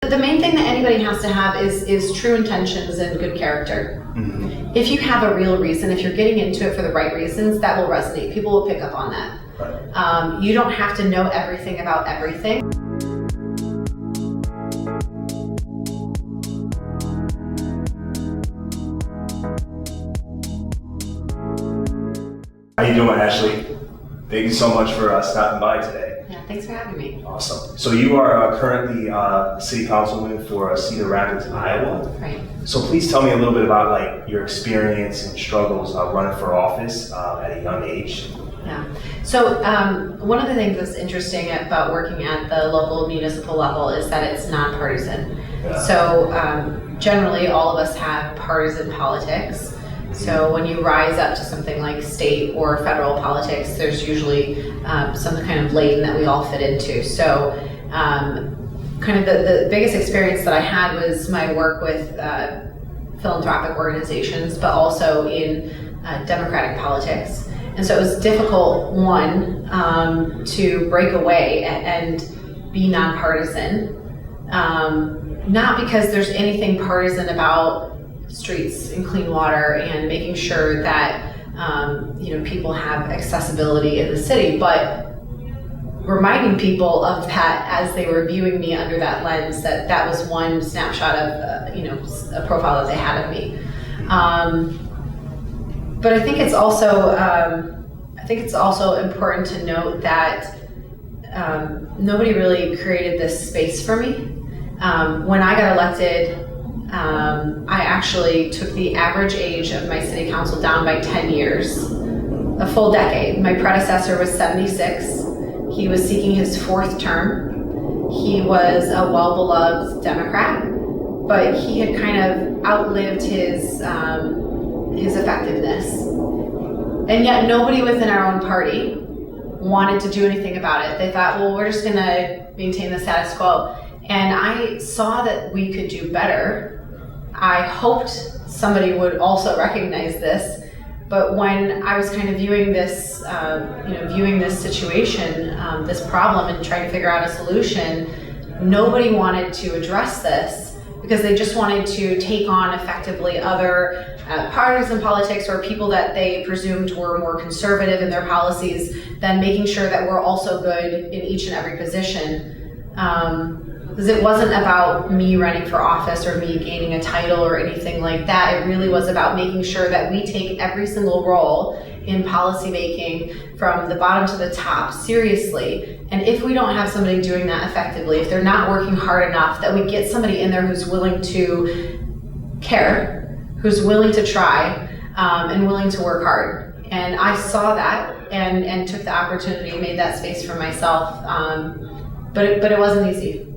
the main thing that anybody has to have is true intentions and good character. Mm-hmm. If you have a real reason, if you're getting into it for the right reasons, that will resonate. People will pick up on that. Right. You don't have to know everything about everything. How you doing, Ashley? Thank you so much for stopping by today. Yeah, thanks for having me. Awesome. So you are currently city councilman for Cedar Rapids, Iowa. Right. So please tell me a little bit about like your experience and struggles running for office at a young age. Yeah. So one of the things that's interesting about working at the local municipal level is that it's nonpartisan. Yeah. So generally, all of us have partisan politics. So when you rise up to something like state or federal politics, there's usually some kind of lane that we all fit into. So kind of the biggest experience that I had was my work with philanthropic organizations, but also in democratic politics. And so it was difficult, one, to break away and be nonpartisan. Not because there's anything partisan about streets and clean water and making sure that people have accessibility in the city, but reminding people of that as they were viewing me under that lens, that was one snapshot of a profile that they had of me. But I think it's also important to note that nobody really created this space for me. When I got elected, I actually took the average age of my city council down by 10 years, a full decade. My predecessor was 76. He was seeking his fourth term. He was a well-beloved Democrat, but he had kind of outlived his effectiveness. And yet nobody within our own party wanted to do anything about it. They thought, well, we're just gonna maintain the status quo. And I saw that we could do better. I hoped somebody would also recognize this, but when I was kind of viewing this, viewing this situation, this problem, and trying to figure out a solution, nobody wanted to address this because they just wanted to take on effectively other partisan politics or people that they presumed were more conservative in their policies than making sure that we're also good in each and every position. Because it wasn't about me running for office or me gaining a title or anything like that. It really was about making sure that we take every single role in policymaking from the bottom to the top seriously. And if we don't have somebody doing that effectively, if they're not working hard enough, that we get somebody in there who's willing to care, who's willing to try, and willing to work hard. And I saw that and took the opportunity, made that space for myself. But it wasn't easy.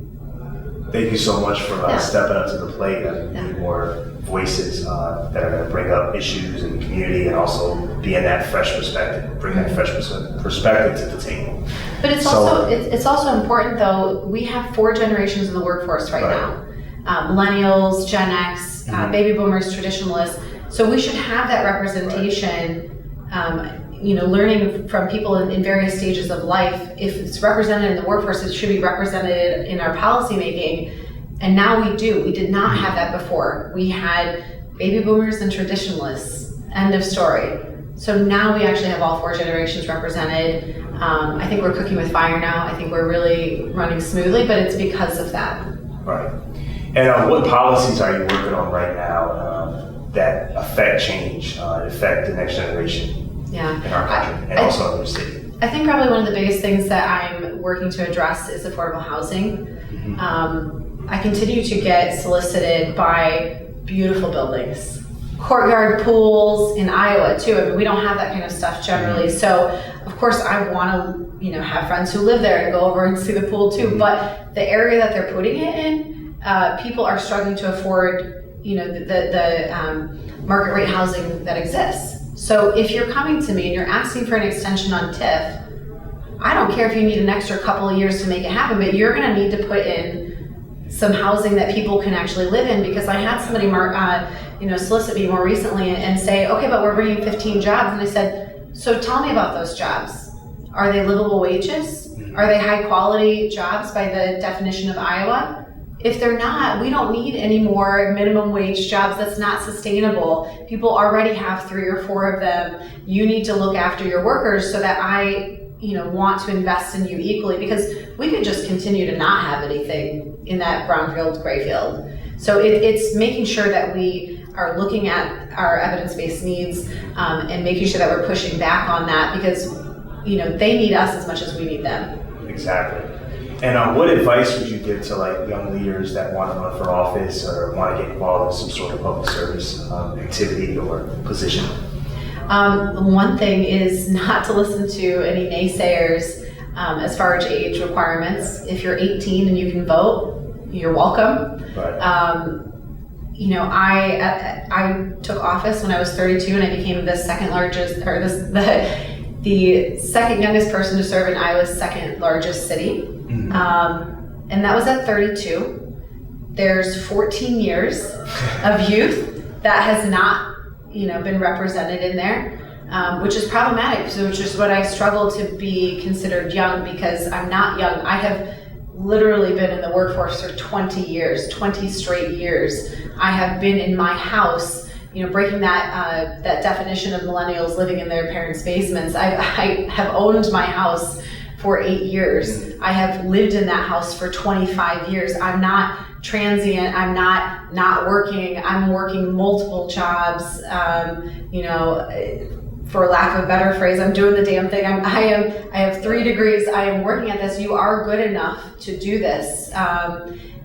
Thank you so much for stepping up to the plate. We need more voices that are going to bring up issues in the community and also be in that fresh perspective, bring that fresh perspective to the table. But it's also important though, we have 4 generations in the workforce right now. Millennials, Gen X, baby boomers, traditionalists. So we should have that representation, learning from people in various stages of life. If it's represented in the workforce, it should be represented in our policy making. And now we do. We did not have that before. We had baby boomers and traditionalists, end of story. So now we actually have all 4 generations represented. I think we're cooking with fire now. I think we're really running smoothly, but it's because of that. Right. And what policies are you working on right now that affect change, affect the next generation? Yeah. In our country and also in your city? I think probably one of the biggest things that I'm working to address is affordable housing. Mm-hmm. I continue to get solicited by beautiful buildings, courtyard pools in Iowa too. I mean, we don't have that kind of stuff generally. Mm-hmm. So of course I want to, have friends who live there and go over and see the pool too. Mm-hmm. But the area that they're putting it in, people are struggling to afford, the market rate housing that exists. So if you're coming to me and you're asking for an extension on TIF, I don't care if you need an extra couple of years to make it happen, but you're going to need to put in some housing that people can actually live in, because I had somebody solicit me more recently and say, okay, but we're bringing 15 jobs. And I said, so tell me about those jobs. Are they livable wages? Are they high quality jobs by the definition of Iowa? If they're not, we don't need any more minimum wage jobs. That's not sustainable. People already have 3 or 4 of them. You need to look after your workers so that I want to invest in you equally, because we could just continue to not have anything in that brownfield, grayfield. So it's making sure that we are looking at our evidence-based needs and making sure that we're pushing back on that, because they need us as much as we need them. Exactly. And what advice would you give to like young leaders that want to run for office or want to get involved in some sort of public service activity or position? One thing is not to listen to any naysayers as far as age requirements. If you're 18 and you can vote, you're welcome. Right. I took office when I was 32, and I became the second largest, or the second youngest person to serve in Iowa's second largest city. Mm-hmm. And that was at 32. There's 14 years of youth that has not been represented in there, which is problematic. So, which is what I struggle to be considered young, because I'm not young. I have literally been in the workforce for 20 years, 20 straight years. I have been in my house, breaking that definition of millennials living in their parents' basements. I have owned my house for 8 years. I have lived in that house for 25 years. I'm not transient. I'm not working. I'm working multiple jobs. For lack of a better phrase, I'm doing the damn thing. I have 3 degrees. I am working at this. You are good enough to do this.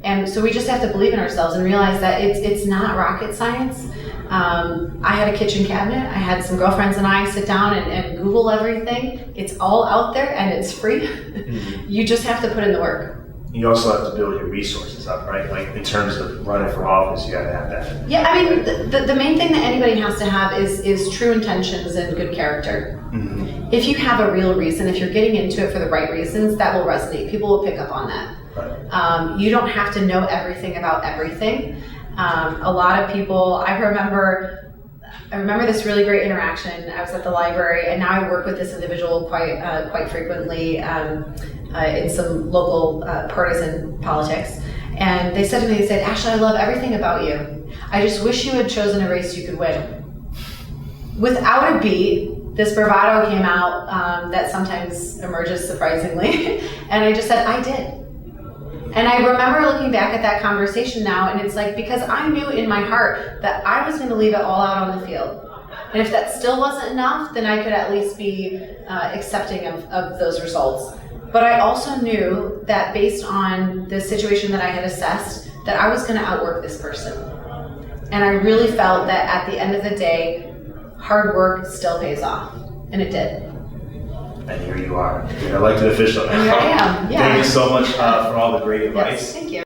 And so we just have to believe in ourselves and realize that it's not rocket science. I had a kitchen cabinet. I had some girlfriends and I sit down and Google everything. It's all out there and it's free. Mm-hmm. You just have to put in the work. You also have to build your resources up, right? Like in terms of running for office, you got to have that. Yeah, I mean, the main thing that anybody has to have is true intentions and good character. Mm-hmm. If you have a real reason, if you're getting into it for the right reasons, that will resonate. People will pick up on that. Right. You don't have to know everything about everything. A lot of people, I remember this really great interaction. I was at the library, and now I work with this individual quite frequently in some local partisan politics. And they said to me, Ashley, I love everything about you. I just wish you had chosen a race you could win. Without a beat, this bravado came out that sometimes emerges surprisingly. And I just said, I did. And I remember looking back at that conversation now, and it's like, because I knew in my heart that I was going to leave it all out on the field. And if that still wasn't enough, then I could at least be accepting of those results. But I also knew that based on the situation that I had assessed, that I was going to outwork this person. And I really felt that at the end of the day, hard work still pays off. And it did. And here you are, you're an elected official. And here I am, yeah. Thank you so much for all the great advice. Yes, thank you.